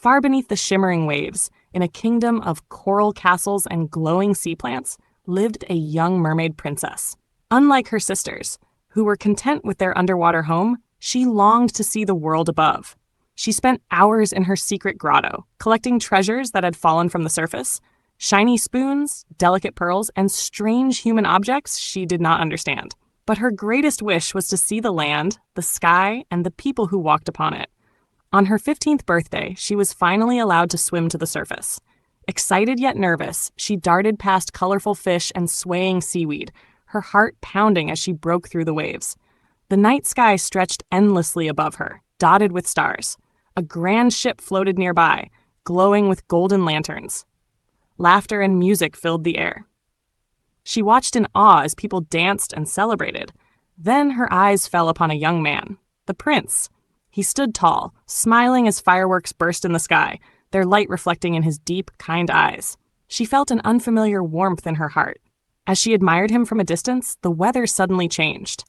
Far beneath the shimmering waves, in a kingdom of coral castles and glowing sea plants, lived a young mermaid princess. Unlike her sisters, who were content with their underwater home, she longed to see the world above. She spent hours in her secret grotto, collecting treasures that had fallen from the surface, shiny spoons, delicate pearls, and strange human objects she did not understand. But her greatest wish was to see the land, the sky, and the people who walked upon it. On her 15th birthday, she was finally allowed to swim to the surface. Excited yet nervous, she darted past colorful fish and swaying seaweed, her heart pounding as she broke through the waves. The night sky stretched endlessly above her, dotted with stars. A grand ship floated nearby, glowing with golden lanterns. Laughter and music filled the air. She watched in awe as people danced and celebrated. Then her eyes fell upon a young man, the prince. He stood tall, smiling as fireworks burst in the sky, their light reflecting in his deep, kind eyes. She felt an unfamiliar warmth in her heart. As she admired him from a distance, the weather suddenly changed.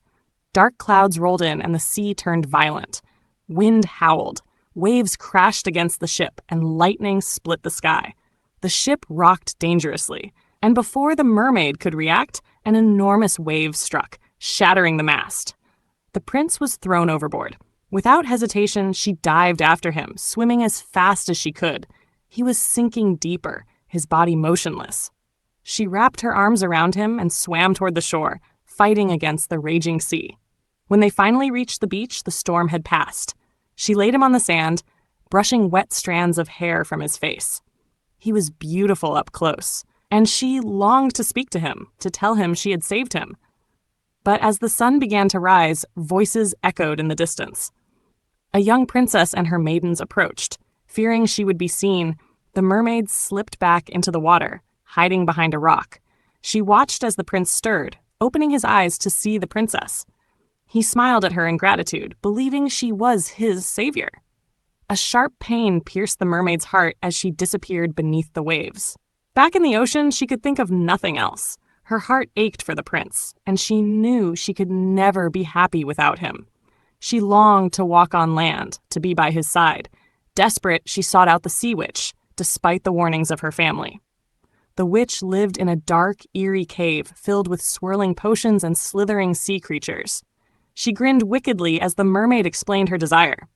Dark clouds rolled in and the sea turned violent. Wind howled. Waves crashed against the ship and lightning split the sky. The ship rocked dangerously, and before the mermaid could react, an enormous wave struck, shattering the mast. The prince was thrown overboard. Without hesitation, she dived after him, swimming as fast as she could. He was sinking deeper, his body motionless. She wrapped her arms around him and swam toward the shore, fighting against the raging sea. When they finally reached the beach, the storm had passed. She laid him on the sand, brushing wet strands of hair from his face. He was beautiful up close, and she longed to speak to him, to tell him she had saved him. But as the sun began to rise, voices echoed in the distance. A young princess and her maidens approached. Fearing she would be seen, the mermaid slipped back into the water, hiding behind a rock. She watched as the prince stirred, opening his eyes to see the princess. He smiled at her in gratitude, believing she was his savior. A sharp pain pierced the mermaid's heart as she disappeared beneath the waves. Back in the ocean, she could think of nothing else. Her heart ached for the prince, and she knew she could never be happy without him. She longed to walk on land, to be by his side. Desperate, she sought out the sea witch, despite the warnings of her family. The witch lived in a dark, eerie cave filled with swirling potions and slithering sea creatures. She grinned wickedly as the mermaid explained her desire.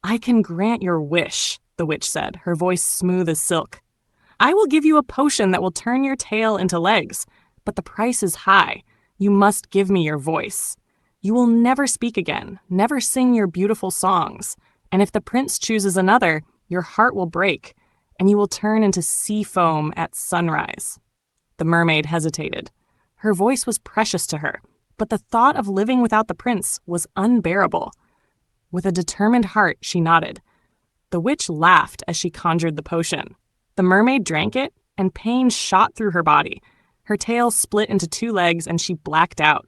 "I can grant your wish," the witch said, her voice smooth as silk. "I will give you a potion that will turn your tail into legs, but the price is high. You must give me your voice. You will never speak again, never sing your beautiful songs, and if the prince chooses another, your heart will break, and you will turn into sea foam at sunrise." The mermaid hesitated. Her voice was precious to her, but the thought of living without the prince was unbearable. With a determined heart, she nodded. The witch laughed as she conjured the potion. The mermaid drank it, and pain shot through her body. Her tail split into 2 legs, and she blacked out.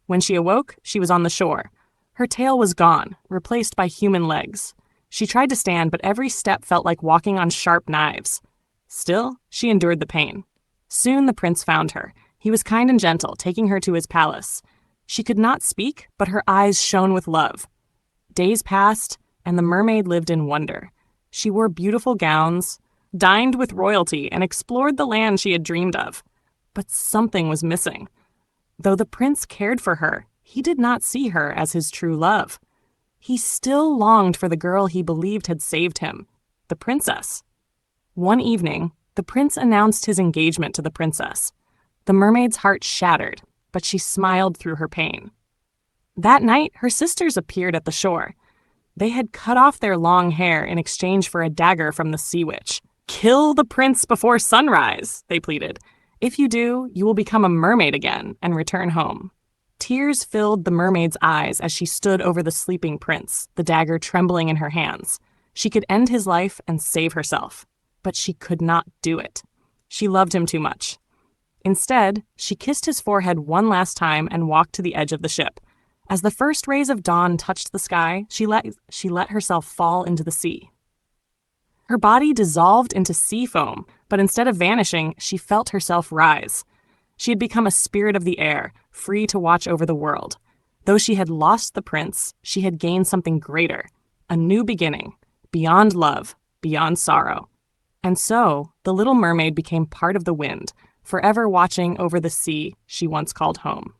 When she awoke, she was on the shore. Her tail was gone, replaced by human legs. She tried to stand, but every step felt like walking on sharp knives. Still, she endured the pain. Soon the prince found her. He was kind and gentle, taking her to his palace. She could not speak, but her eyes shone with love. Days passed, and the mermaid lived in wonder. She wore beautiful gowns, dined with royalty, and explored the land she had dreamed of. But something was missing. Though the prince cared for her, he did not see her as his true love. He still longed for the girl he believed had saved him, the princess. One evening, the prince announced his engagement to the princess. The mermaid's heart shattered, but she smiled through her pain. That night, her sisters appeared at the shore. They had cut off their long hair in exchange for a dagger from the sea witch. "Kill the prince before sunrise," they pleaded. "If you do, you will become a mermaid again and return home." Tears filled the mermaid's eyes as she stood over the sleeping prince, the dagger trembling in her hands. She could end his life and save herself, but she could not do it. She loved him too much. Instead, she kissed his forehead one last time and walked to the edge of the ship. As the first rays of dawn touched the sky, she let herself fall into the sea. Her body dissolved into sea foam, but instead of vanishing, she felt herself rise. She had become a spirit of the air, free to watch over the world. Though she had lost the prince, she had gained something greater, a new beginning, beyond love, beyond sorrow. And so, the little mermaid became part of the wind, forever watching over the sea she once called home.